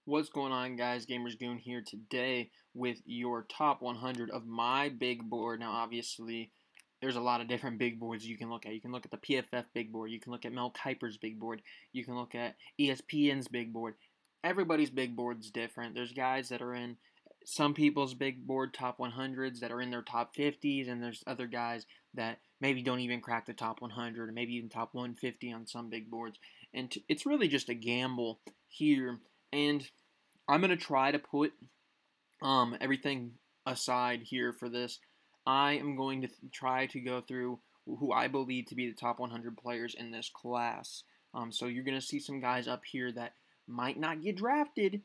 What's going on, guys? Gamers Goon here today with your top 100 of my big board. Now, obviously, there's a lot of different big boards you can look at. You can look at the PFF big board. You can look at Mel Kiper's big board. You can look at ESPN's big board. Everybody's big board's different. There's guys that are in some people's big board top 100s that are in their top 50s, and there's other guys that maybe don't even crack the top 100 or maybe even top 150 on some big boards. And it's really just a gamble here. And I'm going to try to put everything aside here for this. I am going to try to go through who I believe to be the top 100 players in this class. So you're going to see some guys up here that might not get drafted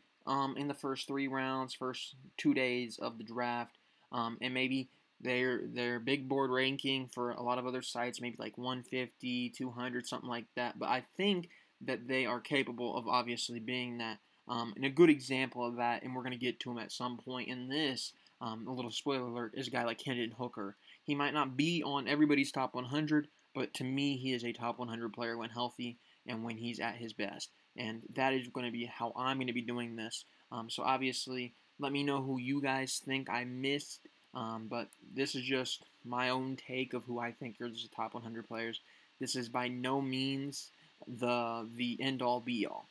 in the first 3 rounds, first 2 days of the draft, and maybe their big board ranking for a lot of other sites, maybe like 150, 200, something like that. But I think that they are capable of obviously being that. And a good example of that, and we're going to get to him at some point in this, a little spoiler alert, is a guy like Hendon Hooker. He might not be on everybody's top 100, but to me, he is a top 100 player when healthy and when he's at his best. And that is going to be how I'm going to be doing this. So obviously, let me know who you guys think I missed. But this is just my own take of who I think are the top 100 players. This is by no means the end-all, be-all.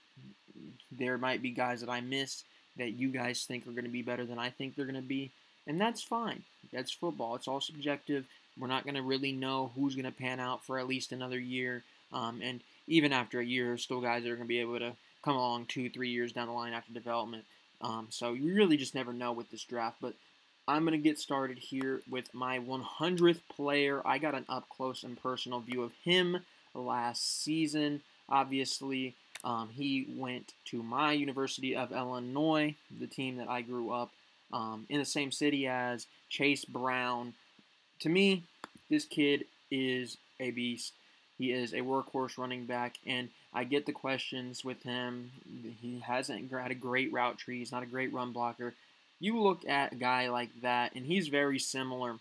There might be guys that I miss that you guys think are going to be better than I think they're going to be, and that's fine. That's football. It's all subjective. We're not going to really know who's going to pan out for at least another year, and even after a year, there's still guys that are going to be able to come along 2, 3 years down the line after development. So you really just never know with this draft, but I'm going to get started here with my 100th player. I got an up-close and personal view of him last season. Obviously, he went to my University of Illinois, the team that I grew up in the same city as, Chase Brown. To me, this kid is a beast. He is a workhorse running back, and I get the questions with him. He hasn't had a great route tree. He's not a great run blocker. You look at a guy like that, and he's very similar,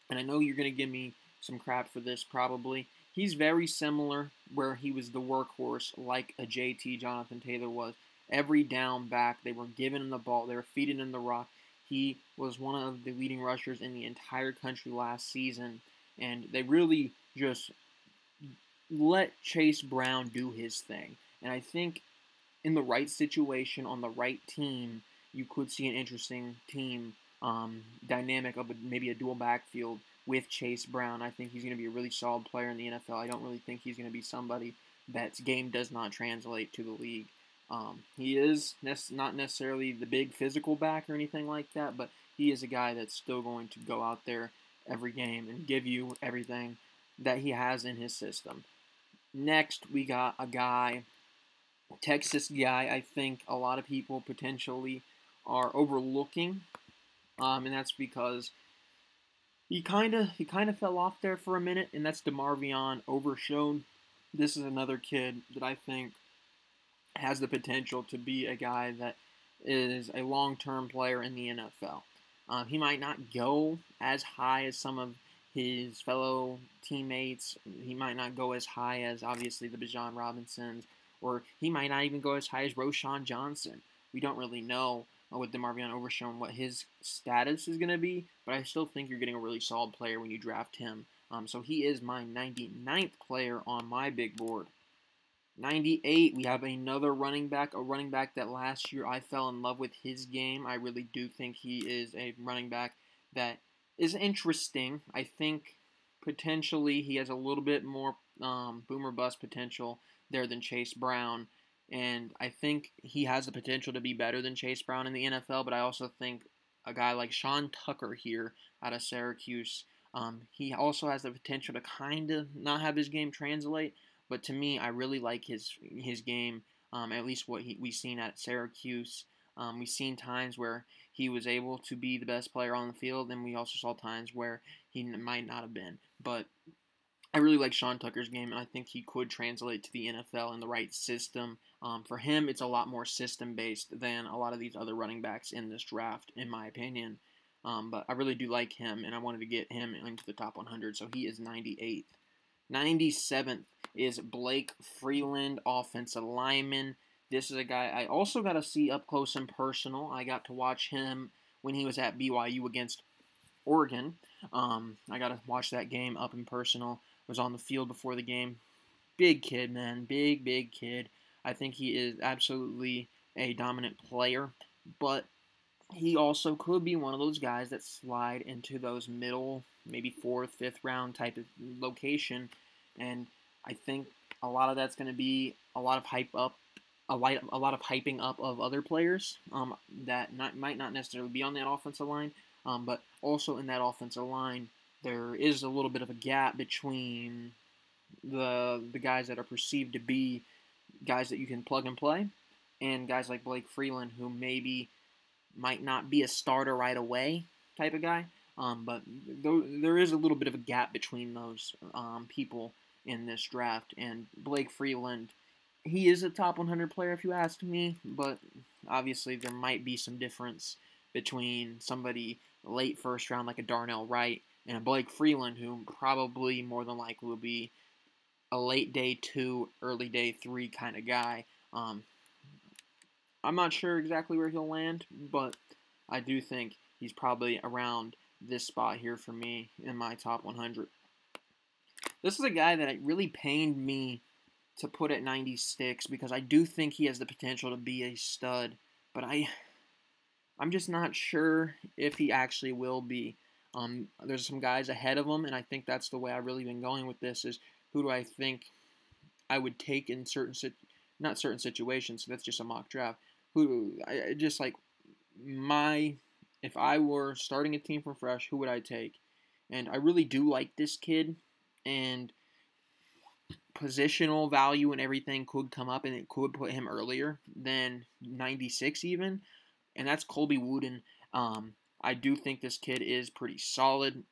and I know you're going to give me some crap for this probably. He's very similar where he was the workhorse like a JT Jonathan Taylor was. Every down back, they were giving him the ball. They were feeding him the rock. He was one of the leading rushers in the entire country last season, and they really just let Chase Brown do his thing. And I think in the right situation, on the right team, you could see an interesting team dynamic of maybe a dual backfield with Chase Brown. I think he's going to be a really solid player in the NFL. I don't really think he's going to be somebody that's game does not translate to the league. He is not necessarily the big physical back or anything like that, but he is a guy that's still going to go out there every game and give you everything that he has in his system. Next, we got a guy, Texas guy, I think a lot of people potentially are overlooking, and that's because he kind of fell off there for a minute, and that's DeMarvion Overshown. This is another kid that I think has the potential to be a guy that is a long-term player in the NFL. He might not go as high as some of his fellow teammates. He might not go as high as, obviously, the Bijan Robinsons, or he might not even go as high as Roschon Johnson. We don't really know with DeMarvion Overshown what his status is going to be, but I still think you're getting a really solid player when you draft him. So he is my 99th player on my big board. 98, we have another running back, a running back that last year I fell in love with his game. I really do think he is a running back that is interesting. I think potentially he has a little bit more boomer bust potential there than Chase Brown. And I think he has the potential to be better than Chase Brown in the NFL, but I also think a guy like Sean Tucker here out of Syracuse, he also has the potential to kind of not have his game translate, but to me, I really like his game, at least what we've seen at Syracuse. We've seen times where he was able to be the best player on the field, and we also saw times where he might not have been. But I really like Sean Tucker's game, and I think he could translate to the NFL in the right system. For him, it's a lot more system-based than a lot of these other running backs in this draft, in my opinion. But I really do like him, and I wanted to get him into the top 100, so he is 98th. 97th is Blake Freeland, offensive lineman. This is a guy I also got to see up close and personal. I got to watch him when he was at BYU against Oregon. I got to watch that game up and personal. Was on the field before the game. Big kid, man. Big kid. I think he is absolutely a dominant player, but he also could be one of those guys that slide into those middle, maybe fourth, fifth round type of location, and I think a lot of that's going to be a lot of a lot of hyping up of other players that might not necessarily be on that offensive line, but also in that offensive line there is a little bit of a gap between the guys that are perceived to be guys that you can plug and play, and guys like Blake Freeland who maybe might not be a starter right away type of guy. But there is a little bit of a gap between those people in this draft. And Blake Freeland, he is a top 100 player if you ask me, but obviously there might be some difference between somebody late first round like a Darnell Wright and a Blake Freeland who probably more than likely will be a late day 2, early day 3 kind of guy. I'm not sure exactly where he'll land, but I do think he's probably around this spot here for me in my top 100. This is a guy that it really pained me to put at 96 because I do think he has the potential to be a stud, but I'm just not sure if he actually will be. There's some guys ahead of him, and I think that's the way I've really been going with this is who do I think I would take in not certain situations, so that's just a mock draft. Just like if I were starting a team from fresh, who would I take? And I really do like this kid, and positional value and everything could come up, and it could put him earlier than 96 even, and that's Colby Wooden. I do think this kid is pretty solid.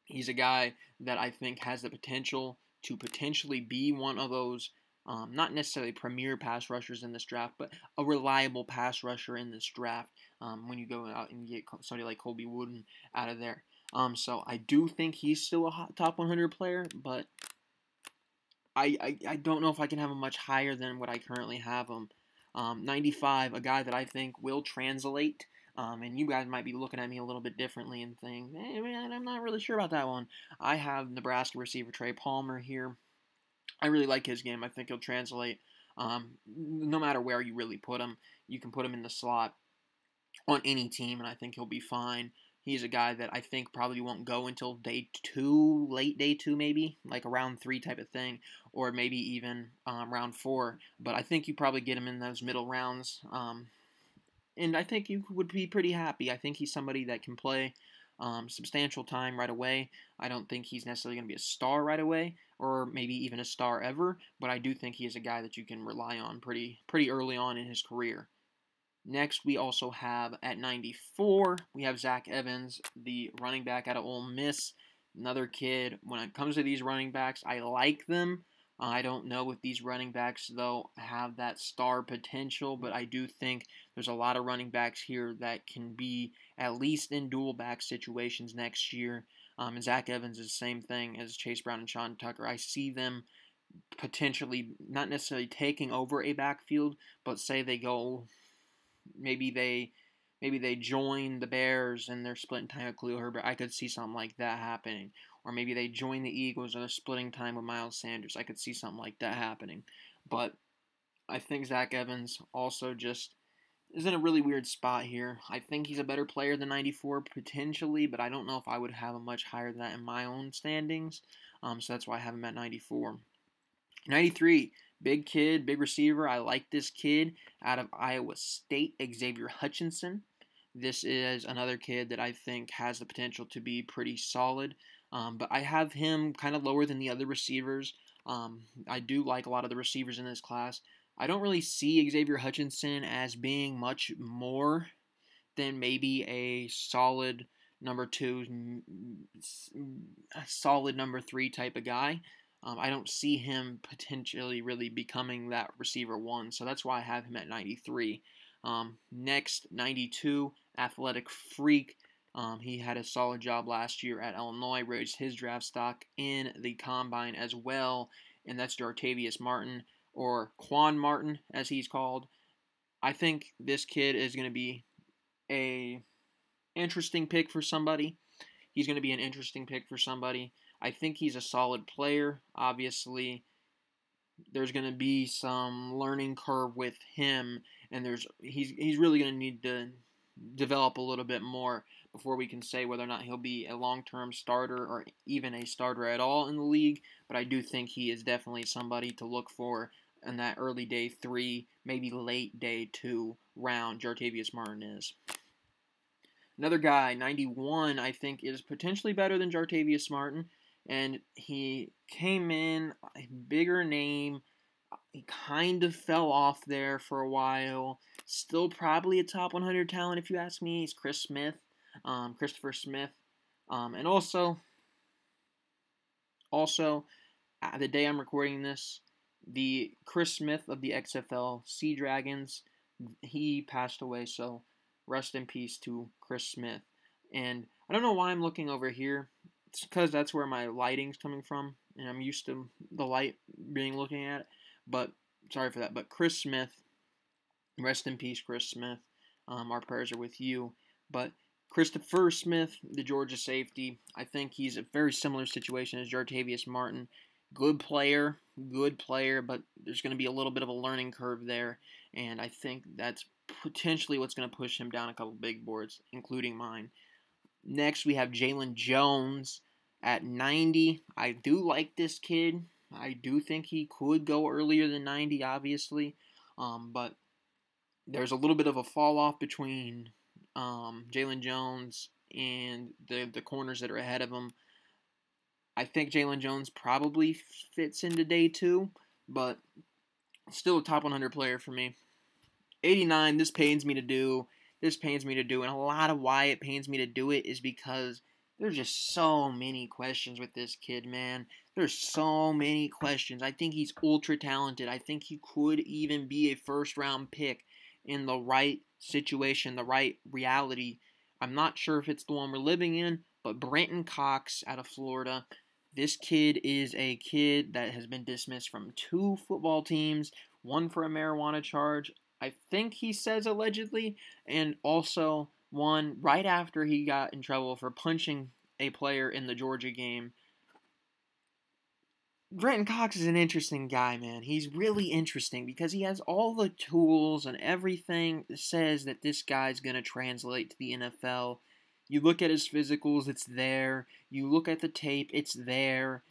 He's a guy that I think has the potential to potentially be one of those, not necessarily premier pass rushers in this draft, but a reliable pass rusher in this draft when you go out and get somebody like Colby Wooden out of there. So I do think he's still a top 100 player, but I don't know if I can have him much higher than what I currently have him. 95, a guy that I think will translate. And you guys might be looking at me a little bit differently and think, hey, man, I'm not really sure about that one. I have Nebraska receiver Trey Palmer here. I really like his game. I think he'll translate no matter where you really put him. You can put him in the slot on any team, and I think he'll be fine. He's a guy that I think probably won't go until day 2, late day 2 maybe, like a round 3 type of thing, or maybe even round 4. But I think you probably get him in those middle rounds. And I think you would be pretty happy. I think he's somebody that can play substantial time right away. I don't think he's necessarily going to be a star right away, or maybe even a star ever, but I do think he is a guy that you can rely on pretty early on in his career. Next, we also have at 94, we have Zach Evans, the running back out of Ole Miss. Another kid. When it comes to these running backs, I like them. I don't know if these running backs, though, have that star potential, but I do think there's a lot of running backs here that can be at least in dual back situations next year. And Zach Evans is the same thing as Chase Brown and Sean Tucker. I see them potentially not necessarily taking over a backfield, but say they go, maybe they join the Bears and they're splitting time with Khalil Herbert. I could see something like that happening. Or maybe they join the Eagles and they're splitting time with Miles Sanders. I could see something like that happening. But I think Zach Evans also just is in a really weird spot here. I think he's a better player than 94 potentially, but I don't know if I would have him much higher than that in my own standings. So that's why I have him at 94. 93, big kid, big receiver. I like this kid out of Iowa State, Xavier Hutchinson. This is another kid that I think has the potential to be pretty solid. But I have him kind of lower than the other receivers. I do like a lot of the receivers in this class. I don't really see Xavier Hutchinson as being much more than maybe a solid number 2, a solid number 3 type of guy. I don't see him potentially really becoming that receiver 1, so that's why I have him at 93. Next, 92, athletic freak. He had a solid job last year at Illinois, raised his draft stock in the combine as well, and that's Jartavius Martin. or Quan Martin, as he's called. I think this kid is going to be a interesting pick for somebody. He's going to be an interesting pick for somebody. I think he's a solid player. Obviously, there's going to be some learning curve with him, and he's really going to need to develop a little bit more before we can say whether or not he'll be a long-term starter or even a starter at all in the league. But I do think he is definitely somebody to look for in that early day 3, maybe late day 2 round. Jartavius Martin is. Another guy, 91, I think is potentially better than Jartavius Martin, and he came in a bigger name. He kind of fell off there for a while. Still probably a top 100 talent if you ask me. He's Christopher Smith. And also, the day I'm recording this, the Chris Smith of the XFL Sea Dragons, he passed away, so rest in peace to Chris Smith. And I don't know why I'm looking over here. It's because that's where my lighting's coming from, and I'm used to the light being looking at it. But sorry for that. But Chris Smith, rest in peace, Chris Smith. Our prayers are with you. But Christopher Smith, the Georgia safety, I think he's a very similar situation as Jartavius Martin. Good player, but there's going to be a little bit of a learning curve there, and I think that's potentially what's going to push him down a couple big boards, including mine. Next, we have Jalen Jones at 90. I do like this kid. I do think he could go earlier than 90, obviously, but there's a little bit of a fall off between Jalen Jones and the corners that are ahead of him. I think Jalen Jones probably fits into day 2, but still a top 100 player for me. 89, this pains me to do, and a lot of why it pains me to do it is because there's just so many questions with this kid, man. There's so many questions. I think he's ultra talented. I think he could even be a first-round pick in the right situation, the right reality. I'm not sure if it's the one we're living in, but Brenton Cox out of Florida. This kid is a kid that has been dismissed from 2 football teams, one for a marijuana charge, I think he says allegedly, and also one right after he got in trouble for punching a player in the Georgia game. Brenton Cox is an interesting guy, man. He's really interesting because he has all the tools and everything that says that this guy's going to translate to the NFL. You look at his physicals, it's there. You look at the tape, it's there.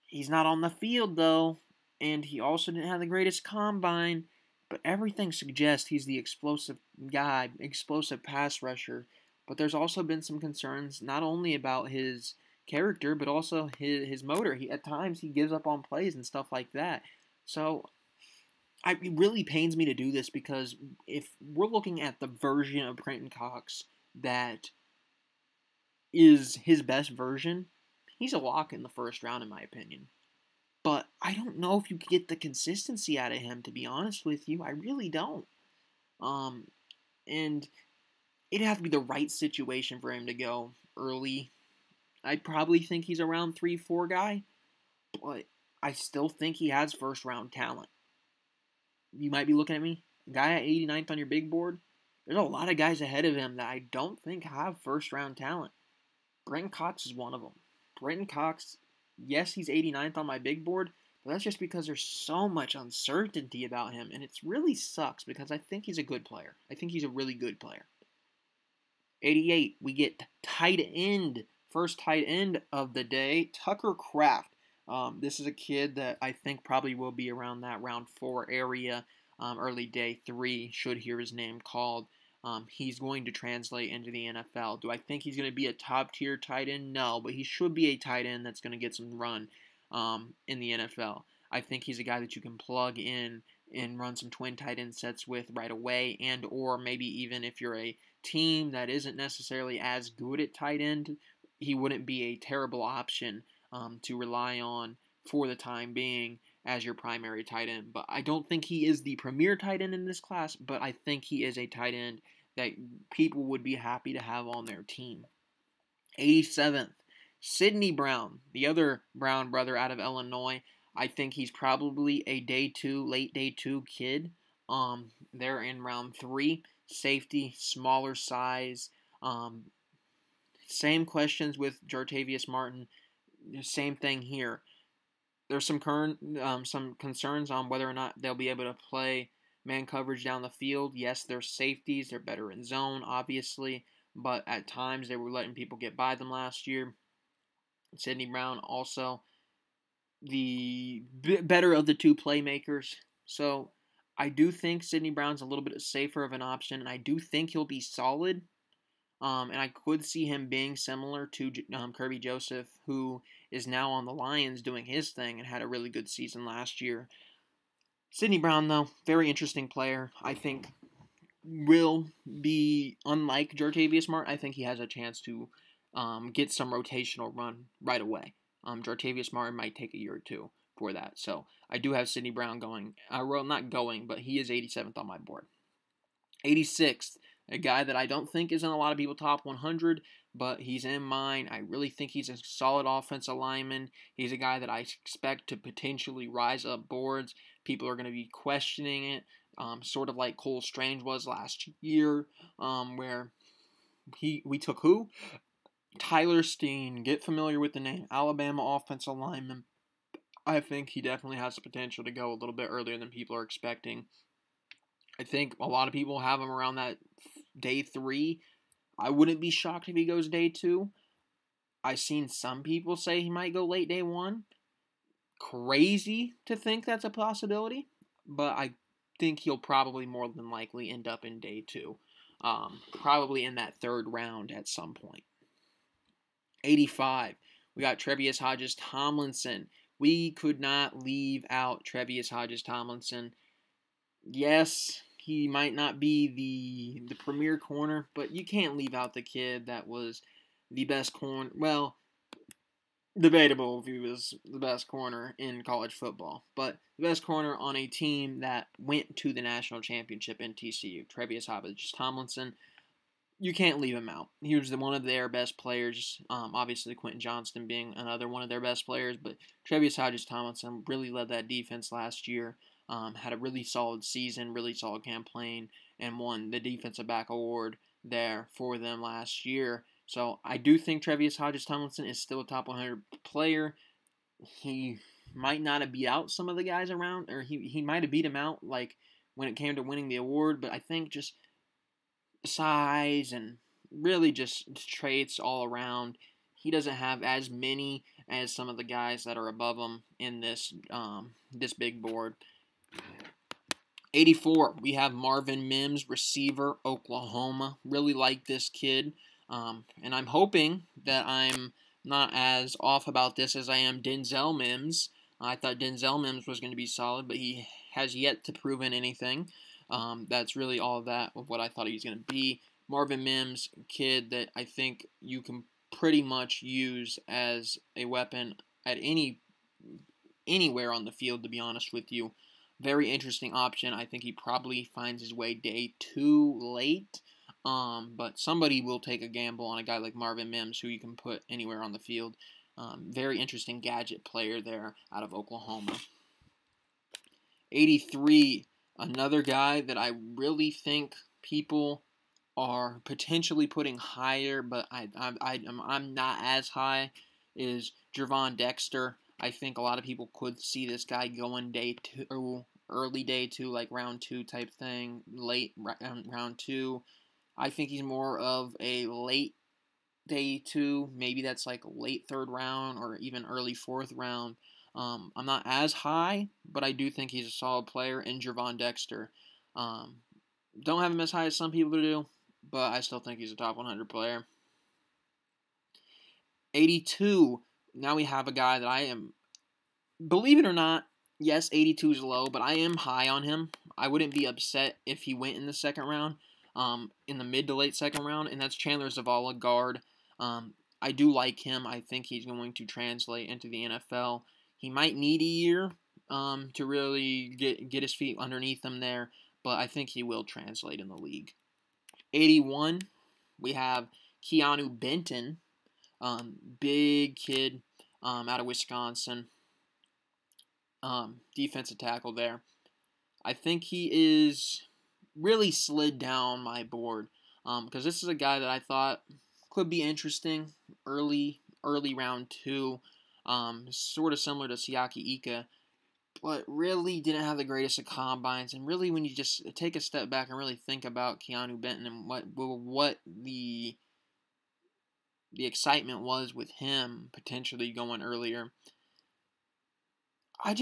He's not on the field, though, and he also didn't have the greatest combine, but everything suggests he's the explosive guy, explosive pass rusher. But there's also been some concerns, not only about his character, but also his motor. At times, he gives up on plays and stuff like that. So it really pains me to do this because if we're looking at the version of Brenton Cox that is his best version, he's a lock in the first round, in my opinion. But I don't know if you can get the consistency out of him, to be honest with you. I really don't. And it'd have to be the right situation for him to go early. I probably think he's around 3-4 guy, but I still think he has first round talent. You might be looking at me, a guy at 89th on your big board. There's a lot of guys ahead of him that I don't think have first round talent. Brenton Cox is one of them. Brenton Cox, yes, he's 89th on my big board, but that's just because there's so much uncertainty about him, and it really sucks because I think he's a good player. I think he's a really good player. 88, we get tight end. First tight end of the day, Tucker Kraft. This is a kid that I think probably will be around that round 4 area, early day 3, should hear his name called. He's going to translate into the NFL. Do I think he's going to be a top-tier tight end? No, but he should be a tight end that's going to get some run in the NFL. I think he's a guy that you can plug in and run some twin tight end sets with right away, and or maybe even if you're a team that isn't necessarily as good at tight end, he wouldn't be a terrible option to rely on for the time being as your primary tight end. But I don't think he is the premier tight end in this class, but I think he is a tight end that people would be happy to have on their team. 87th, Sidney Brown, the other Brown brother out of Illinois. I think he's probably a late day two kid. They're in round 3. Safety, smaller size. Um, Same questions with Jartavius Martin. Same thing here. There's some concerns on whether or not they'll be able to play man coverage down the field. Yes, they're safeties. They're better in zone, obviously, but at times they were letting people get by them last year. Sidney Brown also the better of the two playmakers. So I do think Sidney Brown's a little bit safer of an option, and I do think he'll be solid. And I could see him being similar to Kirby Joseph, who is now on the Lions doing his thing and had a really good season last year. Sidney Brown, though, very interesting player. I think will be, unlike Jartavius Martin, I think he has a chance to get some rotational run right away. Jartavius Martin might take a year or two for that. So I do have Sidney Brown going. Well, not going, but he is 87th on my board. 86th, a guy that I don't think is in a lot of people's top 100, but he's in mine. I really think he's a solid offensive lineman. He's a guy that I expect to potentially rise up boards. People are going to be questioning it, sort of like Cole Strange was last year, where we took who? Tyler Steen. Get familiar with the name. Alabama offensive lineman. I think he definitely has the potential to go a little bit earlier than people are expecting. I think a lot of people have him around that day 3. I wouldn't be shocked if he goes day 2. I've seen some people say he might go late day 1. Crazy to think that's a possibility, but I think he'll probably more than likely end up in day 2. Probably in that 3rd round at some point. 85. We got Tre'Vius Hodges-Tomlinson. We could not leave out Tre'Vius Hodges-Tomlinson. Yes, he might not be the premier corner, but you can't leave out the kid that was the best corner. Well, debatable if he was the best corner in college football, but the best corner on a team that went to the national championship in TCU. Tre'Vius Hodges-Tomlinson. You can't leave him out. He was one of their best players. Obviously, Quentin Johnston being another one of their best players, but Tre'Vius Hodges-Tomlinson really led that defense last year. Had a really solid season, really solid campaign, and won the defensive back award there for them last year. So I do think Tre'Vius Hodges-Tomlinson is still a top 100 player. He might not have beat out some of the guys around, or he might have beat him out like when it came to winning the award, but I think just size and really just traits all around, he doesn't have as many as some of the guys that are above him in this big board. 84, we have Marvin Mims, receiver, Oklahoma. Really like this kid, and I'm hoping that I'm not as off about this as I am Denzel Mims. I thought Denzel Mims was going to be solid, but he has yet to prove in anything. That's really all of that of what I thought he was going to be. Marvin Mims, kid that I think you can pretty much use as a weapon at anywhere on the field, to be honest with you. Very interesting option. I think he probably finds his way day 2 late. But somebody will take a gamble on a guy like Marvin Mims, who you can put anywhere on the field. Very interesting gadget player there out of Oklahoma. 83, another guy that I really think people are potentially putting higher, but I'm not as high, is Gervon Dexter. I think a lot of people could see this guy going day 2, early day 2, like round 2 type thing, late round 2. I think he's more of a late day 2, maybe that's like late 3rd round or even early 4th round. I'm not as high, but I do think he's a solid player in Gervon Dexter. Don't have him as high as some people do, but I still think he's a top 100 player. 82, now we have a guy that I am, believe it or not, yes, 82 is low, but I am high on him. I wouldn't be upset if he went in the 2nd round, in the mid to late 2nd round, and that's Chandler Zavala, guard. I do like him. I think he's going to translate into the NFL. He might need a year to really get his feet underneath him there, but I think he will translate in the league. 81, we have Keanu Benton, big kid out of Wisconsin. defensive tackle there. I think he is really slid down my board because this is a guy that I thought could be interesting early round 2, sort of similar to Siaki Ika, but really didn't have the greatest of combines. And really, when you just take a step back and really think about Keanu Benton and what the excitement was with him potentially going earlier, I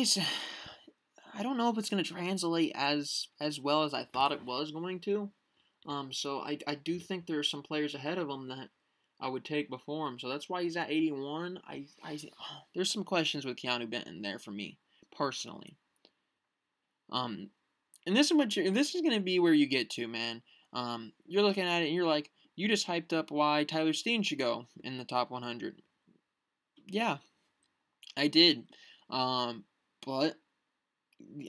don't know if it's going to translate as well as I thought it was going to. So I do think there are some players ahead of him that I would take before him. So that's why he's at 81. There's some questions with Keanu Benton there for me personally. And this is going to be where you get to, man. You're looking at it and you're like, you just hyped up why Tyler Steen should go in the top 100. Yeah, I did. But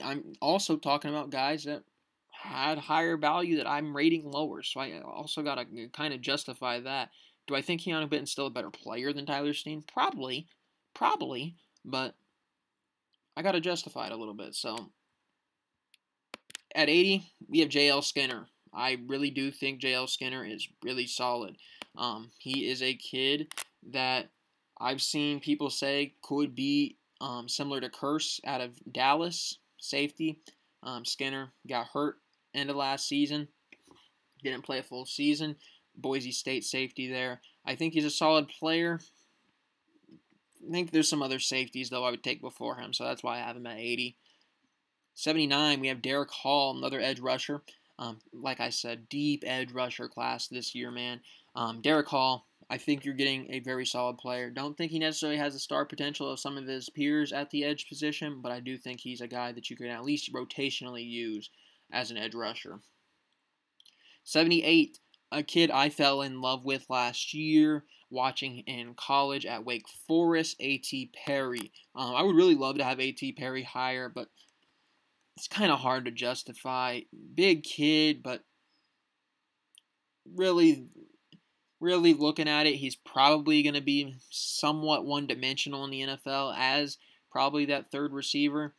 I'm also talking about guys that had higher value that I'm rating lower. So I also got to kind of justify that. Do I think Keanu Benton's still a better player than Tyler Steen? Probably. But I got to justify it a little bit. So at 80, we have J.L. Skinner. I really do think J.L. Skinner is really solid. He is a kid that I've seen people say could be similar to Curse out of Dallas, safety. Skinner got hurt end of last season. Didn't play a full season. Boise State safety there. I think he's a solid player. I think there's some other safeties, though, I would take before him, so that's why I have him at 80. 79, we have Derek Hall, another edge rusher. Like I said, deep edge rusher class this year, man. Derek Hall, I think you're getting a very solid player. Don't think he necessarily has the star potential of some of his peers at the edge position, but I do think he's a guy that you can at least rotationally use as an edge rusher. 78, a kid I fell in love with last year watching in college at Wake Forest, A.T. Perry. I would really love to have A.T. Perry higher, but it's kind of hard to justify. Big kid, but really looking at it, he's probably going to be somewhat one-dimensional in the NFL as probably that third receiver.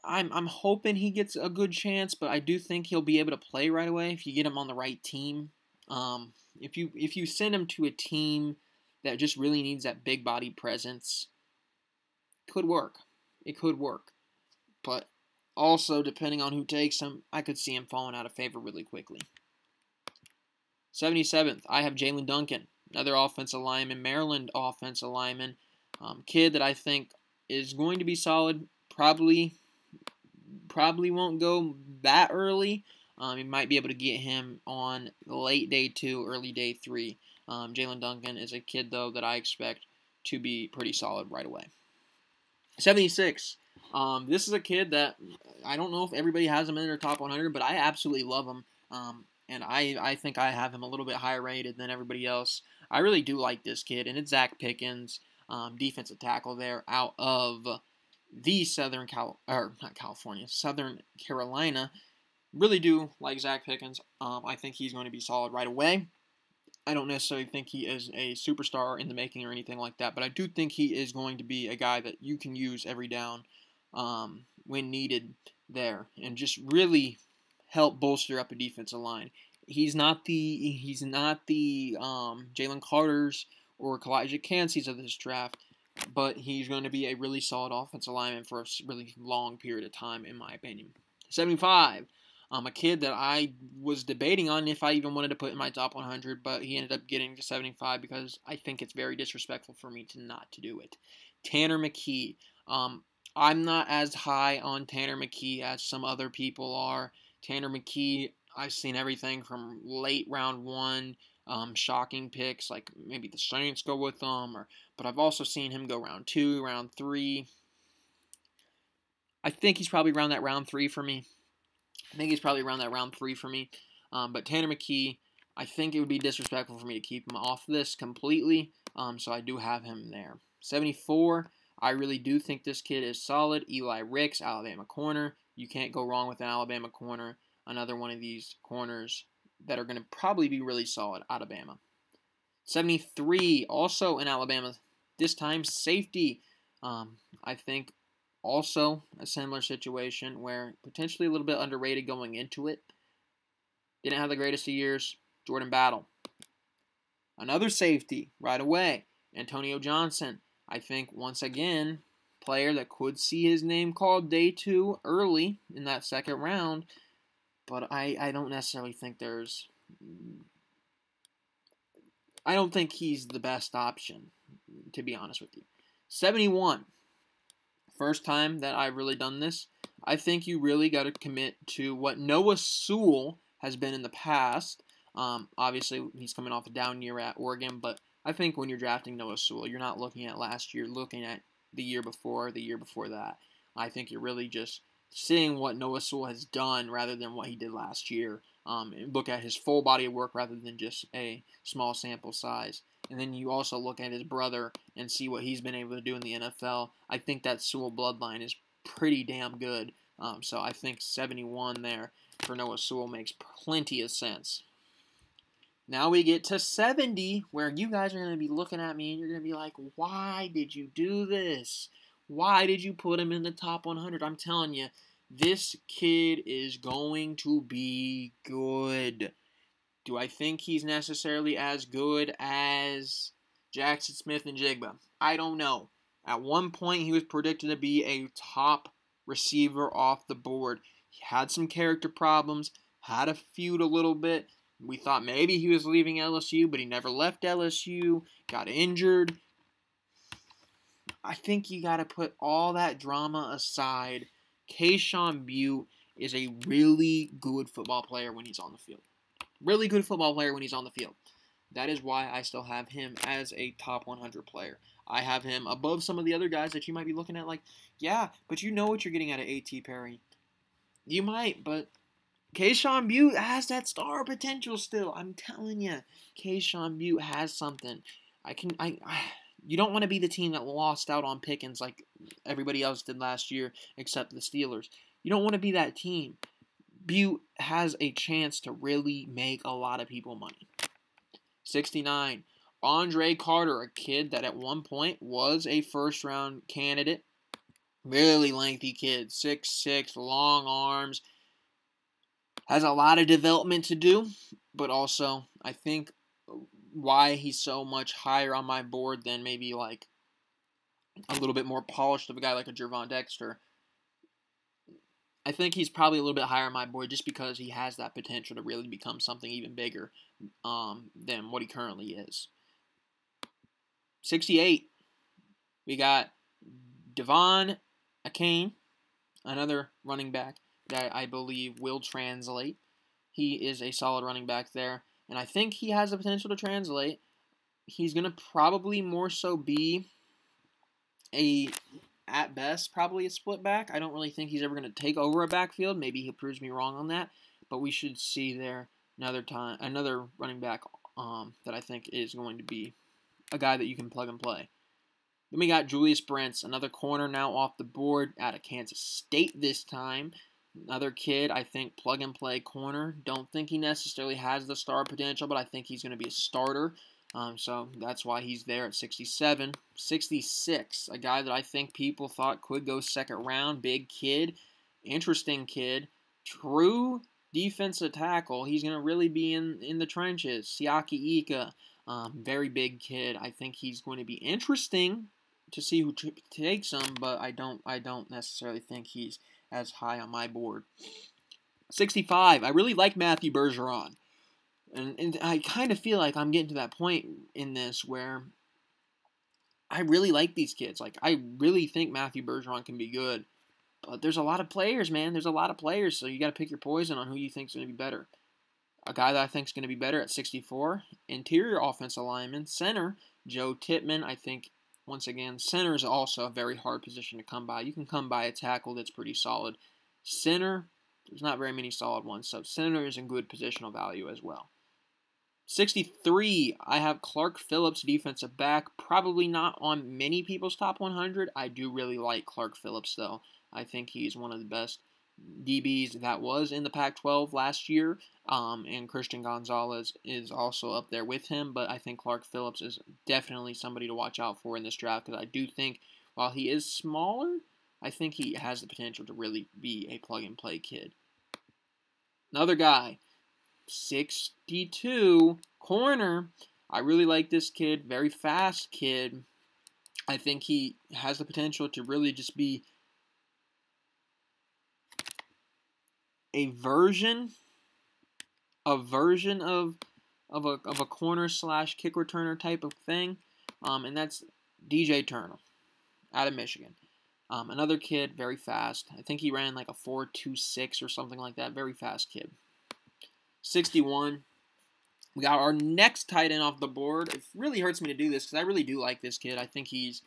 I'm hoping he gets a good chance, but I do think he'll be able to play right away if you get him on the right team. If you send him to a team that just really needs that big body presence, it could work. But also, depending on who takes him, I could see him falling out of favor really quickly. 77th, I have Jalen Duncan, another offensive lineman, Maryland offensive lineman. Kid that I think is going to be solid. Probably won't go that early. You might be able to get him on late day 2, early day 3. Jalen Duncan is a kid, though, that I expect to be pretty solid right away. 76. This is a kid that I don't know if everybody has him in their top 100, but I absolutely love him. And I think I have him a little bit higher rated than everybody else. I really do like this kid, and it's Zach Pickens, defensive tackle there out of the Southern Carolina. Really do like Zach Pickens. I think he's going to be solid right away. I don't necessarily think he is a superstar in the making or anything like that, but I do think he is going to be a guy that you can use every down when needed there, and just really help bolster up a defensive line. He's not the Jalen Carters or Kalijah Kansies of this draft, but he's going to be a really solid offensive lineman for a really long period of time, in my opinion. 75. A kid that I was debating on if I even wanted to put in my top 100, but he ended up getting to 75 because I think it's very disrespectful for me to not to do it. Tanner McKee. I'm not as high on Tanner McKee as some other people are. Tanner McKee, I've seen everything from late round 1, shocking picks, like maybe the Saints go with him, but I've also seen him go round 2, round 3. I think he's probably around that round 3 for me. But Tanner McKee, I think it would be disrespectful for me to keep him off this completely, so I do have him there. 74, I really do think this kid is solid. Eli Ricks, Alabama corner. You can't go wrong with an Alabama corner. Another one of these corners that are going to probably be really solid out of Bama. 73, also in Alabama. This time, safety. I think also a similar situation where potentially a little bit underrated going into it. Didn't have the greatest of years. Jordan Battle. Another safety right away. Antonio Johnson. I think once again, player that could see his name called day 2 early in that second round. But I don't necessarily think I don't think he's the best option, to be honest with you. 71. First time that I've really done this. I think you really got to commit to what Noah Sewell has been in the past. Obviously, he's coming off a down year at Oregon, but I think when you're drafting Noah Sewell, you're not looking at last year, looking at the year before that. I think you're really just seeing what Noah Sewell has done rather than what he did last year. Look at his full body of work rather than just a small sample size. And then you also look at his brother and see what he's been able to do in the NFL. I think that Sewell bloodline is pretty damn good. So I think 71 there for Noah Sewell makes plenty of sense. Now we get to 70, where you guys are going to be looking at me and you're going to be like, why did you do this? Why did you put him in the top 100? I'm telling you, this kid is going to be good. Do I think he's necessarily as good as Jackson Smith-Njigba? I don't know. At one point, he was predicted to be a top receiver off the board. He had some character problems, had a feud a little bit. We thought maybe he was leaving LSU, but he never left LSU, got injured. I think you got to put all that drama aside. Kayshon Boutte is a really good football player when he's on the field. Really good football player when he's on the field. That is why I still have him as a top 100 player. I have him above some of the other guys that you might be looking at like, yeah, but you know what you're getting out of A.T. Perry. You might, but Kayshon Boutte has that star potential still. I'm telling you, Kayshon Boutte has something. You don't want to be the team that lost out on Pickens like everybody else did last year except the Steelers. You don't want to be that team. Boutte has a chance to really make a lot of people money. 69. Andre Carter, a kid that at one point was a first-round candidate. Really lengthy kid. 6'6", long arms. Has a lot of development to do, but also I think why he's so much higher on my board than maybe like a little bit more polished of a guy like a Gervon Dexter. I think he's probably a little bit higher on my board just because he has that potential to really become something even bigger than what he currently is. 68. We got Devon Achane, another running back that I believe will translate. He is a solid running back there, and I think he has the potential to translate. He's going to probably more so be at best, probably a split back. I don't really think he's ever going to take over a backfield. Maybe he proves me wrong on that, but we should see there another running back that I think is going to be a guy that you can plug and play. Then we got Julius Brents, another corner now off the board out of Kansas State this time. Another kid, I think, plug-and-play corner. Don't think he necessarily has the star potential, but I think he's going to be a starter. So that's why he's there at 67. 66, a guy that I think people thought could go second round. Big kid, interesting kid, true defensive tackle. He's going to really be in the trenches. Siaki Ika, very big kid. I think he's going to be interesting to see who takes him, but I don't necessarily think he's as high on my board. 65, I really like Matthew Bergeron. And I kind of feel like I'm getting to that point in this where I really like these kids. Like, I really think Matthew Bergeron can be good. But there's a lot of players, man. There's a lot of players, so you got to pick your poison on who you think is going to be better. A guy that I think is going to be better at 64, interior offensive lineman, center, Joe Tippmann. I think, once again, center is also a very hard position to come by. You can come by a tackle that's pretty solid. Center, there's not very many solid ones, so center is in good positional value as well. 63, I have Clark Phillips, defensive back. Probably not on many people's top 100. I do really like Clark Phillips, though. I think he's one of the best DBs that was in the Pac-12 last year. And Christian Gonzalez is also up there with him. But I think Clark Phillips is definitely somebody to watch out for in this draft because I do think while he is smaller, I think he has the potential to really be a plug-and-play kid. Another guy, 62, corner. I really like this kid. Very fast kid. I think he has the potential to really just be a version of a corner / kick returner type of thing, and that's DJ Turner out of Michigan. Another kid, very fast. I think he ran like a 4.26 or something like that. Very fast kid. 61. We got our next tight end off the board. It really hurts me to do this because I really do like this kid. I think he's,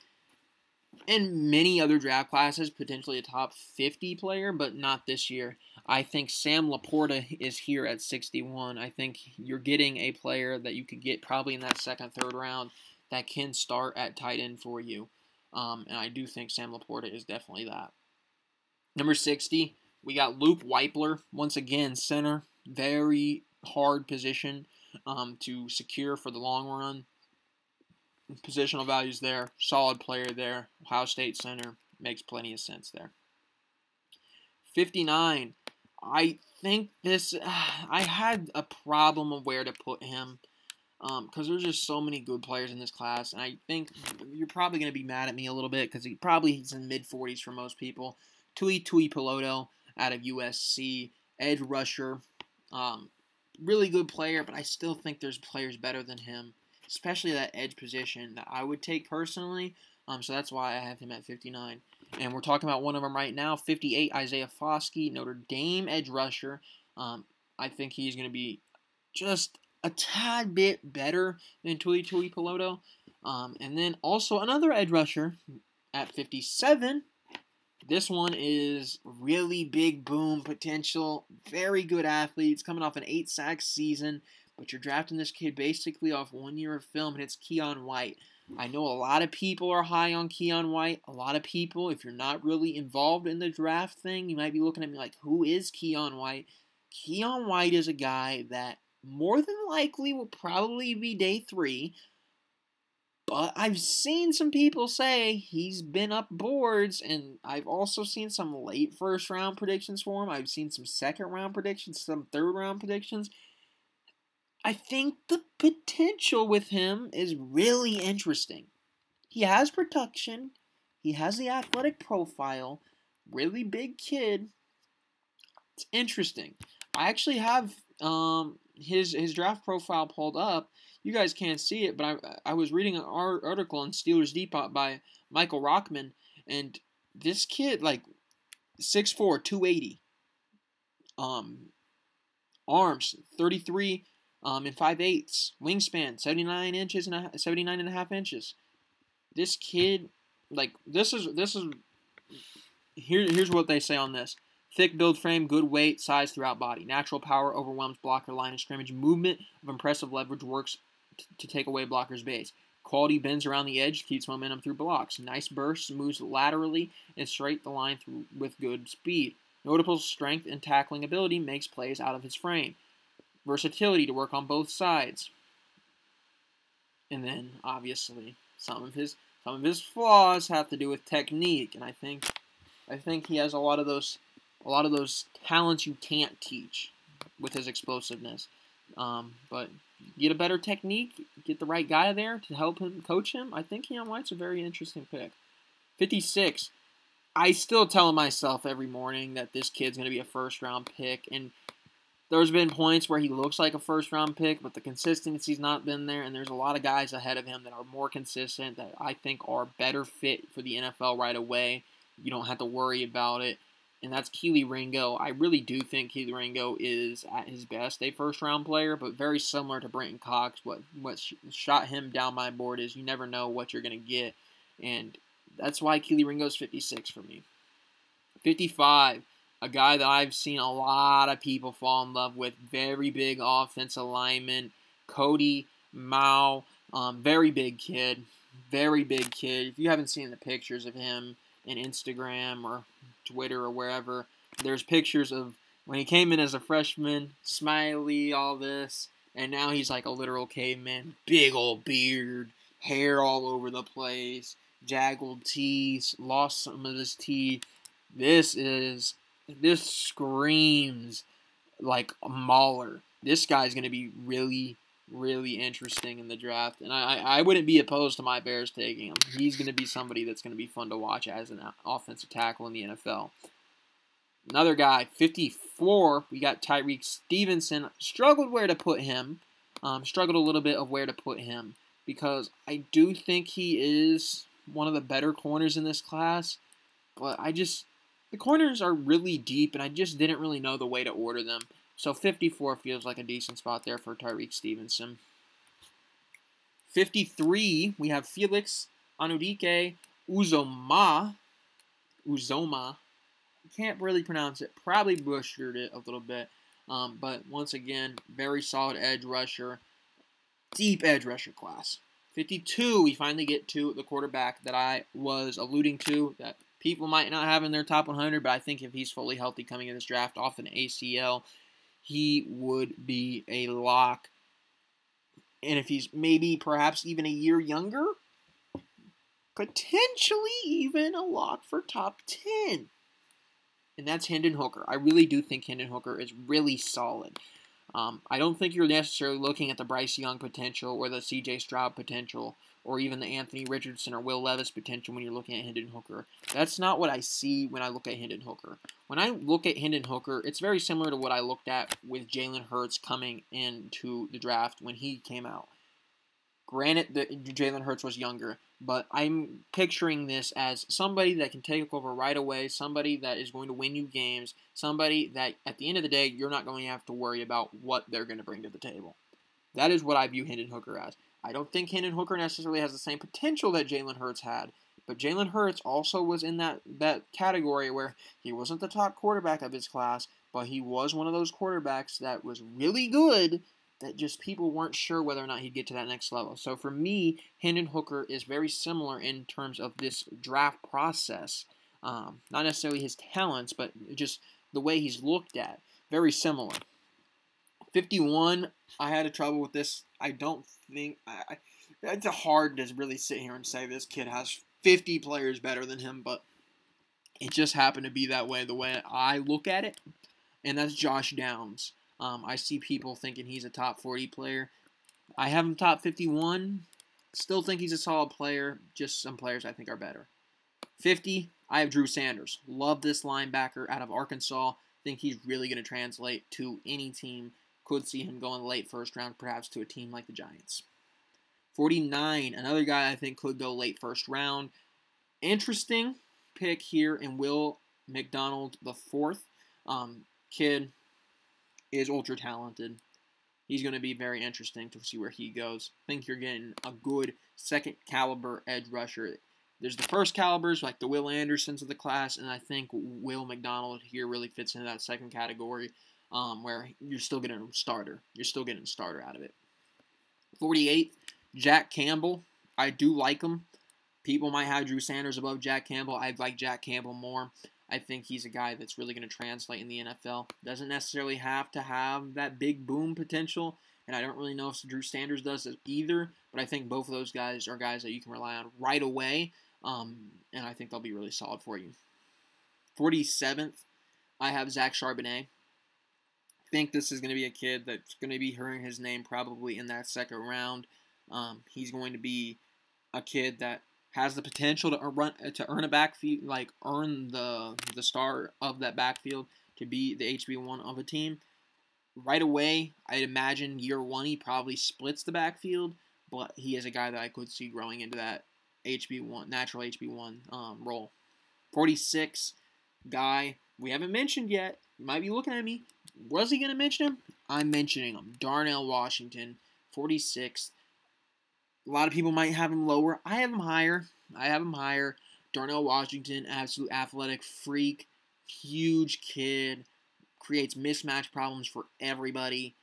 in many other draft classes, potentially a top 50 player, but not this year. I think Sam Laporta is here at 61. I think you're getting a player that you could get probably in that second, third round that can start at tight end for you. And I do think Sam Laporta is definitely that. Number 60, we got Luke Weipler. Once again, center. Very hard position to secure for the long run. Positional values there. Solid player there. Ohio State center. Makes plenty of sense there. 59. I think this... I had a problem of where to put him. Because there's just so many good players in this class. And I think you're probably going to be mad at me a little bit. Because he's in mid-40s for most people. Tui Peloto out of USC. Edge rusher. Really good player. But I still think there's players better than him. Especially that edge position that I would take personally. So that's why I have him at 59. And we're talking about one of them right now. 58, Isaiah Foskey, Notre Dame edge rusher. I think he's going to be just a tad bit better than Tui Peloto. And then also another edge rusher at 57. This one is really big boom potential. Very good athletes coming off an 8-sack season. But you're drafting this kid basically off 1 year of film, and it's Keion White. I know a lot of people are high on Keion White. A lot of people, if you're not really involved in the draft thing, you might be looking at me like, who is Keion White? Keion White is a guy that more than likely will probably be day 3. But I've seen some people say he's been up boards, and I've also seen some late first-round predictions for him. I've seen some second-round predictions, some third-round predictions. I think the potential with him is really interesting. He has production. He has the athletic profile. Really big kid. It's interesting. I actually have his draft profile pulled up. You guys can't see it, but I was reading an article on Steelers Depot by Michael Rockman, and this kid, like, 6'4", 280. Arms, 33 and 5/8. Wingspan, 79.5 inches. This kid, like, here's what they say on this. Thick build frame, good weight, size throughout body. Natural power overwhelms blocker line of scrimmage. Movement of impressive leverage works to take away blocker's base. Quality bends around the edge, keeps momentum through blocks. Nice bursts, moves laterally and straight the line through with good speed. Notable strength and tackling ability makes plays out of his frame. Versatility to work on both sides. And then, obviously, some of his flaws have to do with technique, and I think he has a lot of those talents you can't teach with his explosiveness. But get a better technique, get the right guy there to help him, coach him. I think Keion White's a very interesting pick. 56. I still tell myself every morning that this kid's going to be a first-round pick, and there's been points where he looks like a first-round pick, but the consistency's not been there, and there's a lot of guys ahead of him that are more consistent that I think are better fit for the NFL right away. You don't have to worry about it, and that's Kelee Ringo. I really do think Kelee Ringo is, at his best, a first-round player, but very similar to Brenton Cox. What shot him down my board is you never know what you're going to get, and that's why Kelee Ringo's 56 for me. 55. A guy that I've seen a lot of people fall in love with. Very big offensive lineman. Cody Mao. Very big kid. Very big kid. If you haven't seen the pictures of him in Instagram or Twitter or wherever, there's pictures of when he came in as a freshman. Smiley, all this. And now he's like a literal caveman. Big old beard. Hair all over the place. jaggled teeth, lost some of his teeth. This screams like a mauler. This guy's going to be really, really interesting in the draft, and I wouldn't be opposed to my Bears taking him. He's going to be somebody that's going to be fun to watch as an offensive tackle in the NFL. Another guy, 54, we got Tyrique Stevenson. Struggled where to put him. Struggled a little bit of where to put him because I do think he is one of the better corners in this class, but the corners are really deep, and I just didn't really know the way to order them. So 54 feels like a decent spot there for Tyrique Stevenson. 53, we have Felix Anudike Uzomah. Can't really pronounce it. Probably butchered it a little bit. But once again, very solid edge rusher. Deep edge rusher class. 52, we finally get to the quarterback that I was alluding to, that people might not have in their top 100, but I think if he's fully healthy coming in this draft off an ACL, he would be a lock. And if he's maybe perhaps even a year younger, potentially even a lock for top 10. And that's Hendon Hooker. I really do think Hendon Hooker is really solid. I don't think you're necessarily looking at the Bryce Young potential or the C.J. Stroud potential or even the Anthony Richardson or Will Levis potential when you're looking at Hendon Hooker. That's not what I see when I look at Hendon Hooker. When I look at Hendon Hooker, it's very similar to what I looked at with Jalen Hurts coming into the draft when he came out. Granted that Jalen Hurts was younger, but I'm picturing this as somebody that can take over right away, somebody that is going to win you games, somebody that at the end of the day, you're not going to have to worry about what they're going to bring to the table. That is what I view Hendon Hooker as. I don't think Hendon Hooker necessarily has the same potential that Jalen Hurts had, but Jalen Hurts also was in that category where he wasn't the top quarterback of his class, but he was one of those quarterbacks that was really good, that just people weren't sure whether or not he'd get to that next level. So for me, Hendon Hooker is very similar in terms of this draft process. Not necessarily his talents, but just the way he's looked at. Very similar. 51, I had trouble with this. I don't think... it's hard to really sit here and say this kid has 50 players better than him, but it just happened to be that way, the way I look at it. And that's Josh Downs. I see people thinking he's a top 40 player. I have him top 51. Still think he's a solid player. Just some players I think are better. 50, I have Drew Sanders. Love this linebacker out of Arkansas. Think he's really going to translate to any team. Could see him going late first round, perhaps to a team like the Giants. 49, another guy I think could go late first round. Interesting pick here in Will McDonald IV. Kid is ultra talented. He's going to be very interesting to see where he goes. I think you're getting a good second caliber edge rusher. There's the first calibers like the Will Andersons of the class, and I think Will McDonald here really fits into that second category where you're still getting a starter. You're still getting a starter out of it. 48, Jack Campbell. I do like him. People might have Drew Sanders above Jack Campbell. I like Jack Campbell more. I think he's a guy that's really going to translate in the NFL. Doesn't necessarily have to have that big boom potential, and I don't really know if Drew Sanders does it either, but I think both of those guys are guys that you can rely on right away, and I think they'll be really solid for you. 47th, I have Zach Charbonnet. I think this is going to be a kid that's going to be hearing his name probably in that second round. He's going to be a kid that has the potential to earn a backfield, like earn the star of that backfield to be the HB1 of a team. Right away, I'd imagine year one he probably splits the backfield, but he is a guy that I could see growing into that HB1, natural HB1 role. 46, guy we haven't mentioned yet. You might be looking at me. Was he going to mention him? I'm mentioning him. Darnell Washington, 46th. A lot of people might have him lower. I have him higher. Darnell Washington, absolute athletic freak, huge kid, creates mismatch problems for everybody.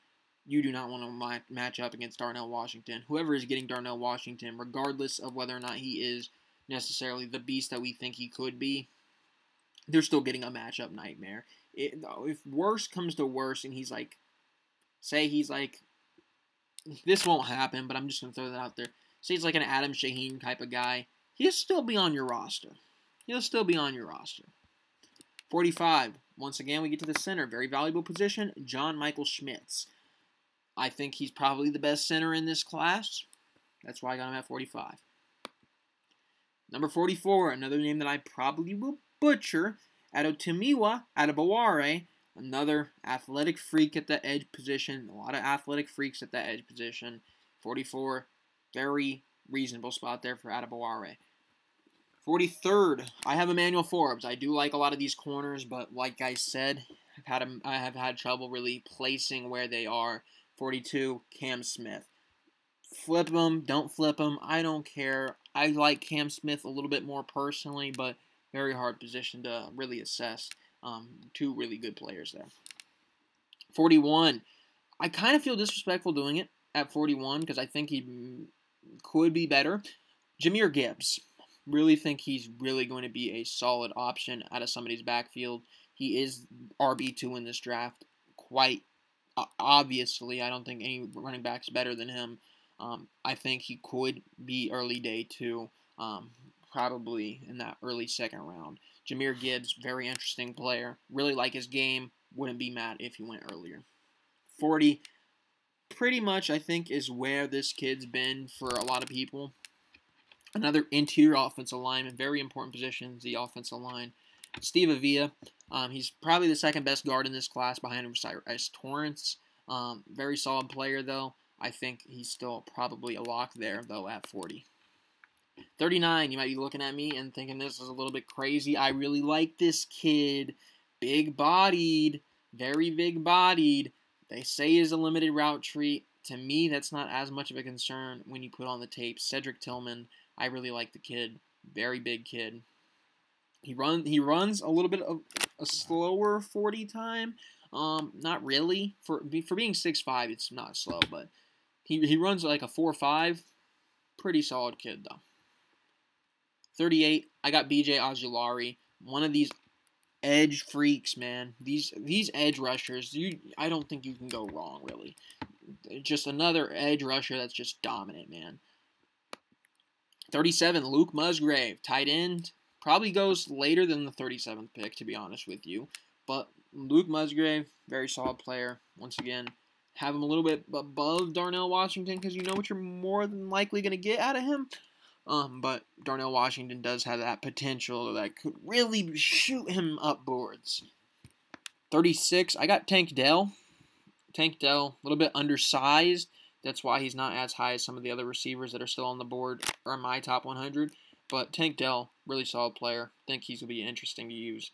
You do not want to match up against Darnell Washington. Whoever is getting Darnell Washington, regardless of whether or not he is necessarily the beast that we think he could be, they're still getting a matchup nightmare. If worse comes to worse and he's like, this won't happen, but I'm just going to throw that out there. Say he's like an Adam Shaheen type of guy. he'll still be on your roster. He'll still be on your roster. 45. Once again, we get to the center. Very valuable position, John Michael Schmitz. I think he's probably the best center in this class. That's why I got him at 45. Number 44, another name that I probably will butcher, Adetomiwa Adebaware, another athletic freak at the edge position. A lot of athletic freaks at the edge position. 44, very reasonable spot there for Adebaware. 43rd, I have Emmanuel Forbes. I do like a lot of these corners, but like I said, I have had trouble really placing where they are. 42, Cam Smith. Flip them, don't flip them, I don't care. I like Cam Smith a little bit more personally, but very hard position to really assess. Two really good players there. 41, I kind of feel disrespectful doing it at 41 because I think he could be better. Jahmyr Gibbs. Really think he's really going to be a solid option out of somebody's backfield. He is RB2 in this draft. Quite obviously, I don't think any running back's better than him. I think he could be early day 2, probably in that early second round. Jahmyr Gibbs, very interesting player. Really like his game. Wouldn't be mad if he went earlier. 40, pretty much I think is where this kid's been for a lot of people. Another interior offensive lineman, very important position, the offensive line. Steve Avila, he's probably the second best guard in this class behind O'Cyrus Torrence. Very solid player, though. I think he's still probably a lock there, though, at 40. 39, you might be looking at me and thinking this is a little bit crazy. I really like this kid. Big-bodied, very big-bodied. They say he's a limited route tree. To me, that's not as much of a concern when you put on the tape. Cedric Tillman, I really like the kid. Very big kid. He runs a little bit of a slower 40 time. Not really. For being 6'5", it's not slow, but he runs like a 4.5. Pretty solid kid, though. 38, I got B.J. Ojulari. One of these edge freaks, man. These edge rushers, I don't think you can go wrong, really. Just another edge rusher that's just dominant, man. 37, Luke Musgrave, tight end. Probably goes later than the 37th pick, to be honest with you. But Luke Musgrave, very solid player. Once again, have him a little bit above Darnell Washington because you know what you're more than likely going to get out of him. But Darnell Washington does have that potential that could really shoot him up boards. 36, I got Tank Dell. Tank Dell, a little bit undersized. That's why he's not as high as some of the other receivers that are still on the board or in my top 100. But Tank Dell, really solid player. Think he's going to be interesting to use.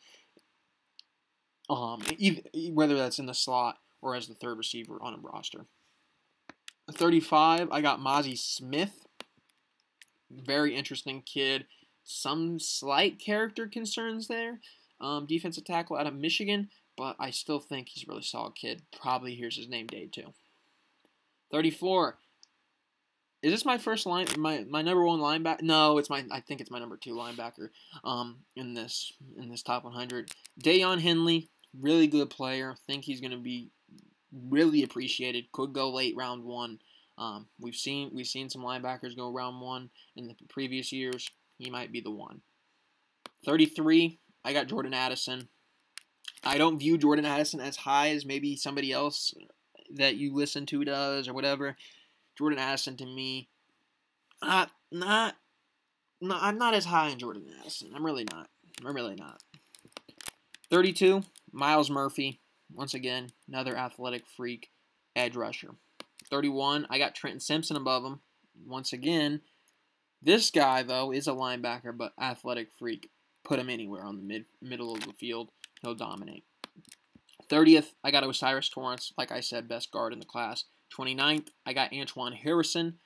Whether that's in the slot or as the third receiver on a roster. 35, I got Mazi Smith. Very interesting kid. Some slight character concerns there. Defensive tackle out of Michigan. But I still think he's a really solid kid. Probably here's his name day 2. 34. Is this my first line? My number 1 linebacker? No, I think it's my number 2 linebacker. In this top 100, Dayon Henley, really good player. Think he's going to be really appreciated. Could go late round 1. We've seen some linebackers go round 1 in the previous years. He might be the one. 33. I got Jordan Addison. I don't view Jordan Addison as high as maybe somebody else that you listen to does or whatever. Jordan Addison to me, I'm not as high on Jordan Addison. I'm really not. 32, Myles Murphy. Once again, another athletic freak, edge rusher. 31, I got Trenton Simpson above him. Once again, this guy, though, is a linebacker, but athletic freak. Put him anywhere on the middle of the field. He'll dominate. 30th, I got O'Cyrus Torrence. Like I said, best guard in the class. 29th, I got Antoine Harrison.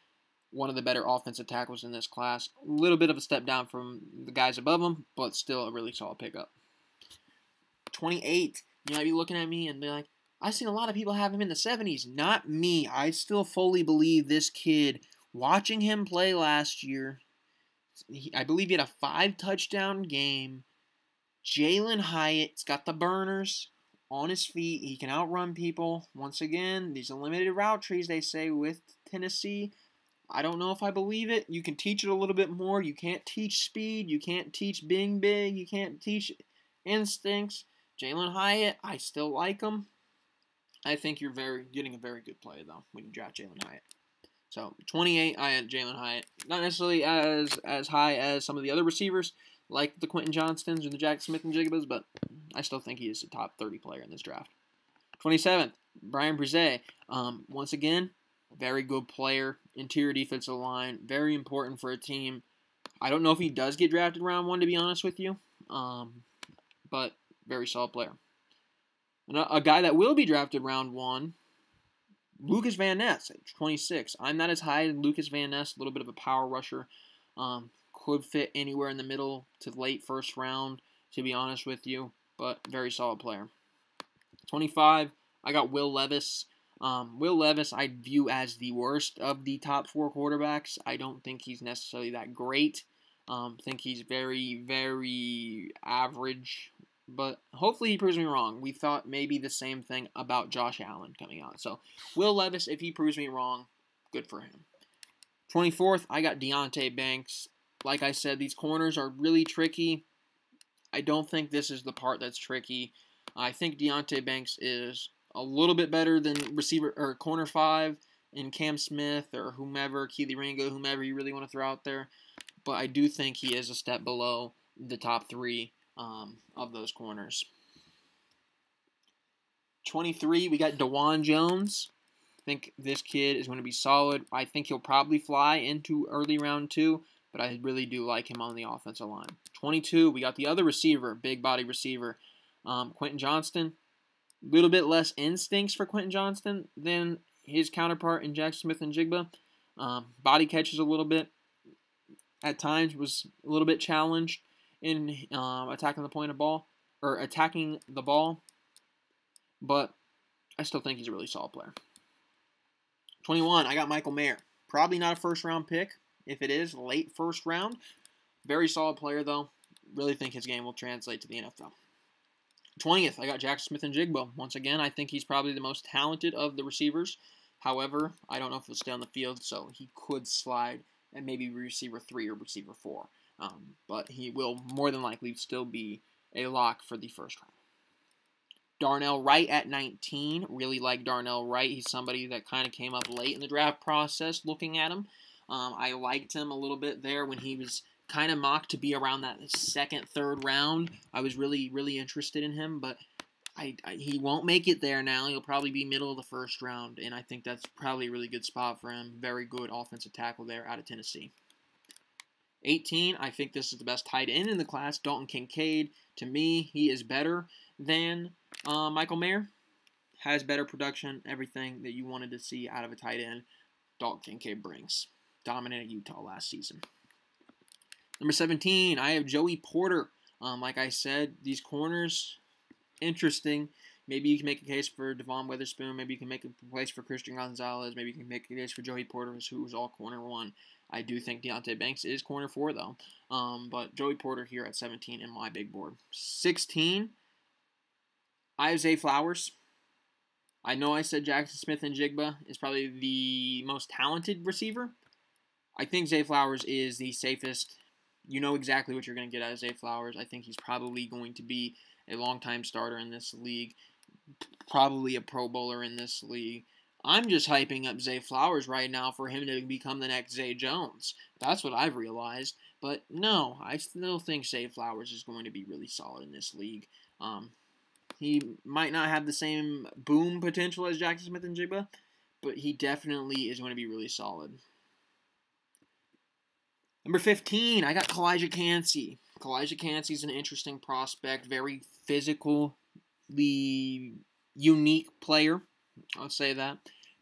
One of the better offensive tackles in this class. A little bit of a step down from the guys above him, but still a really solid pickup. 28, you might be looking at me and be like, I've seen a lot of people have him in the 70s. Not me. I still fully believe this kid, watching him play last year, I believe he had a 5-touchdown game. Jalen Hyatt's got the burners on his feet. He can outrun people. Once again, these are limited route trees, they say, with Tennessee. I don't know if I believe it. You can teach it a little bit more. You can't teach speed. You can't teach being big. You can't teach instincts. Jalin Hyatt, I still like him. I think you're getting a very good play, though, when you draft Jalin Hyatt. So, 28, I had Jalin Hyatt. Not necessarily as high as some of the other receivers, like the Quentin Johnstons or the Jack Smith-Njigbas, but I still think he is a top 30 player in this draft. 27th, Bryan Bresee. Once again, very good player. Interior defensive line, very important for a team. I don't know if he does get drafted round 1, to be honest with you, but very solid player. A guy that will be drafted round 1, Lucas Van Ness at 26. I'm not as high as Lucas Van Ness, a little bit of a power rusher. Could fit anywhere in the middle to late first round, to be honest with you, but very solid player. 25, I got Will Levis. Will Levis I view as the worst of the top 4 quarterbacks. I don't think he's necessarily that great. Think he's very, very average. But hopefully he proves me wrong. We thought maybe the same thing about Josh Allen coming out. So Will Levis, if he proves me wrong, good for him. 24th, I got Deonte Banks. Like I said, these corners are really tricky. I don't think this is the part that's tricky. I think Deonte Banks is a little bit better than receiver or corner 5 in Cam Smith or whomever, Keely Ringo, whomever you really want to throw out there. But I do think he is a step below the top 3 of those corners. 23, we got DeJuan Jones. I think this kid is going to be solid. I think he'll probably fly into early round 2, but I really do like him on the offensive line. 22, we got the other receiver, big body receiver, Quentin Johnston. A little bit less instincts for Quentin Johnston than his counterpart in Jack Smith-Njigba. Body catches a little bit. At times was a little bit challenged in attacking the ball, but I still think he's a really solid player. 21, I got Michael Mayer. Probably not a first-round pick. If it is, late first round. Very solid player, though. Really think his game will translate to the NFL. 20th, I got Jack Smith-Njigba. Once again, I think he's probably the most talented of the receivers. However, I don't know if he'll stay on the field, so he could slide and maybe receiver 3 or receiver 4. But he will more than likely still be a lock for the first round. Darnell Wright at 19. Really like Darnell Wright. He's somebody that kind of came up late in the draft process looking at him. I liked him a little bit there when he was kind of mocked to be around that second, third round. I was really, really interested in him, but he won't make it there now. He'll probably be middle of the first round, and I think that's probably a really good spot for him. Very good offensive tackle there out of Tennessee. 18, I think this is the best tight end in the class, Dalton Kincaid. To me, he is better than Michael Mayer. Has better production, everything that you wanted to see out of a tight end, Dalton Kincaid brings. Dominated Utah last season. Number 17, I have Joey Porter. Like I said, these corners, interesting. Maybe you can make a case for Devon Witherspoon. Maybe you can make a case for Christian Gonzalez. Maybe you can make a case for Joey Porter, who was all corner 1. I do think Deonte Banks is corner 4, though. But Joey Porter here at 17 in my big board. 16, I have Zay Flowers. I know I said Jackson Smith-Njigba is probably the most talented receiver. I think Zay Flowers is the safest. You know exactly what you're going to get out of Zay Flowers. I think he's probably going to be a long-time starter in this league, probably a Pro Bowler in this league. I'm just hyping up Zay Flowers right now for him to become the next Zay Jones. That's what I've realized. But no, I still think Zay Flowers is going to be really solid in this league. He might not have the same boom potential as Jackson Smith-Njigba, but he definitely is going to be really solid. Number 15, I got Kalijah Kancey. Kalijah Kancey is an interesting prospect, very physically unique player. I'll say that.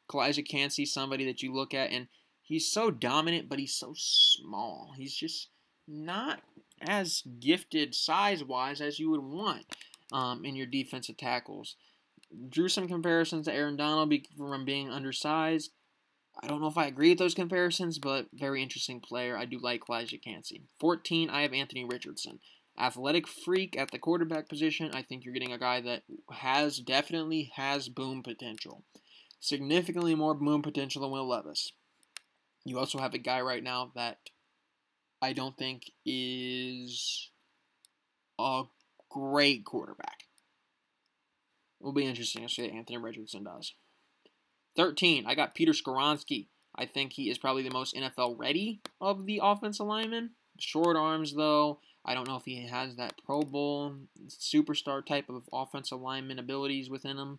Kalijah Kancey is somebody that you look at, and he's so dominant, but he's so small. He's just not as gifted size-wise as you would want in your defensive tackles. Drew some comparisons to Aaron Donald from being undersized. I don't know if I agree with those comparisons, but very interesting player. I do like Kalijah Kancey. 14, I have Anthony Richardson. Athletic freak at the quarterback position. I think you're getting a guy that definitely has boom potential. Significantly more boom potential than Will Levis. You also have a guy right now that I don't think is a great quarterback. It will be interesting to see what Anthony Richardson does. 13, I got Peter Skoronski. I think he is probably the most NFL ready of the offensive linemen. Short arms, though. I don't know if he has that Pro Bowl superstar type of offensive lineman abilities within him.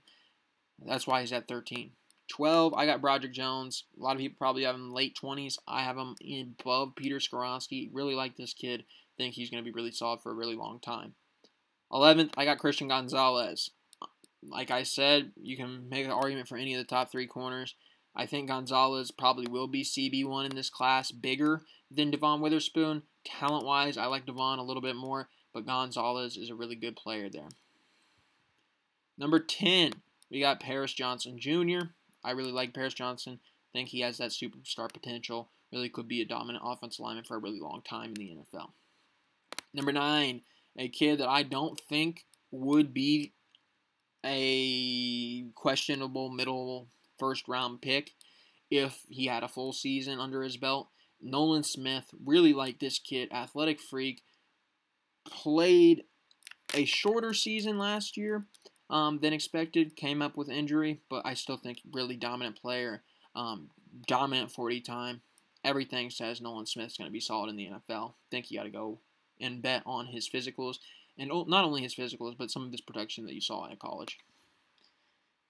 That's why he's at 13. 12, I got Broderick Jones. A lot of people probably have him late 20s. I have him above Peter Skoronski. Really like this kid. Think he's going to be really solid for a really long time. 11th, I got Christian Gonzalez. Like I said, you can make an argument for any of the top 3 corners. I think Gonzalez probably will be CB1 in this class, bigger than Devon Witherspoon. Talent-wise, I like Devon a little bit more, but Gonzalez is a really good player there. Number 10, we got Paris Johnson Jr. I really like Paris Johnson. Think he has that superstar potential. Really could be a dominant offensive lineman for a really long time in the NFL. Number 9, a kid that I don't think would be a questionable middle first-round pick if he had a full season under his belt. Nolan Smith, really like this kid. Athletic freak. Played a shorter season last year than expected. Came up with injury, but I still think really dominant player. Dominant 40 time. Everything says Nolan Smith's going to be solid in the NFL. Think you got to go and bet on his physicals. And not only his physicals, but some of his production that you saw at college.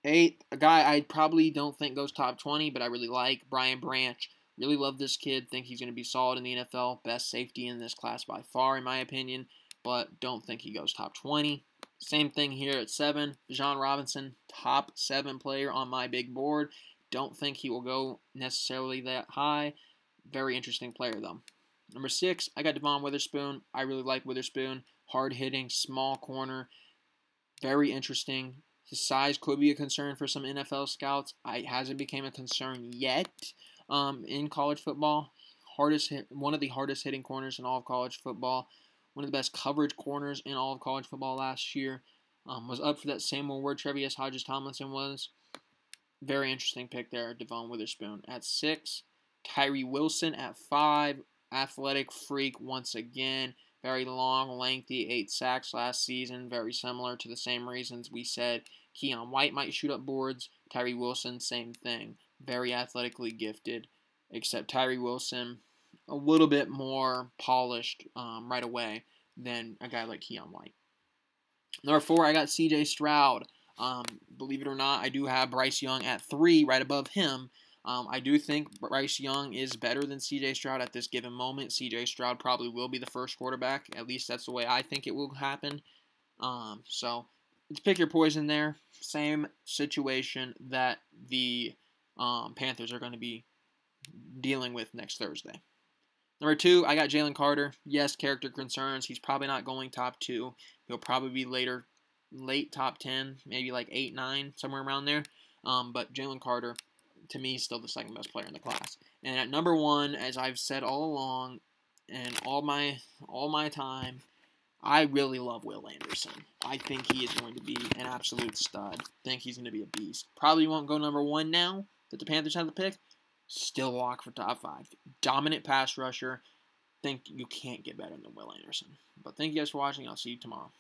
8th, a guy I probably don't think goes top 20, but I really like, Brian Branch. Really love this kid. Think he's going to be solid in the NFL. Best safety in this class by far, in my opinion, but don't think he goes top 20. Same thing here at 7. Bijan Robinson, top 7 player on my big board. Don't think he will go necessarily that high. Very interesting player, though. Number 6, I got Devon Witherspoon. I really like Witherspoon. Hard-hitting, small corner. Very interesting. His size could be a concern for some NFL scouts. It hasn't become a concern yet in college football. One of the hardest hitting corners in all of college football. One of the best coverage corners in all of college football last year. Was up for that same award Tre'Vius Hodges-Tomlinson was. Very interesting pick there, Devon Witherspoon. At 6, Tyree Wilson at 5. Athletic freak once again. Very long, lengthy, 8 sacks last season. Very similar to the same reasons we said Keion White might shoot up boards. Tyree Wilson, same thing. Very athletically gifted, except Tyree Wilson, a little bit more polished right away than a guy like Keion White. Number 4, I got C.J. Stroud. Believe it or not, I do have Bryce Young at 3, right above him. I do think Bryce Young is better than C.J. Stroud at this given moment. C.J. Stroud probably will be the first quarterback. At least that's the way I think it will happen. So let's pick your poison there. Same situation that the Panthers are going to be dealing with next Thursday. Number 2, I got Jalen Carter. Yes, character concerns. He's probably not going top 2. He'll probably be late top 10, maybe like 8, 9, somewhere around there. But Jalen Carter, to me, is still the second best player in the class. And at number 1, as I've said all along, and all my time, I really love Will Anderson. I think he is going to be an absolute stud. Think he's going to be a beast. Probably won't go number 1 now that the Panthers have the pick. Still lock for top 5. Dominant pass rusher. Think you can't get better than Will Anderson. But thank you guys for watching. I'll see you tomorrow.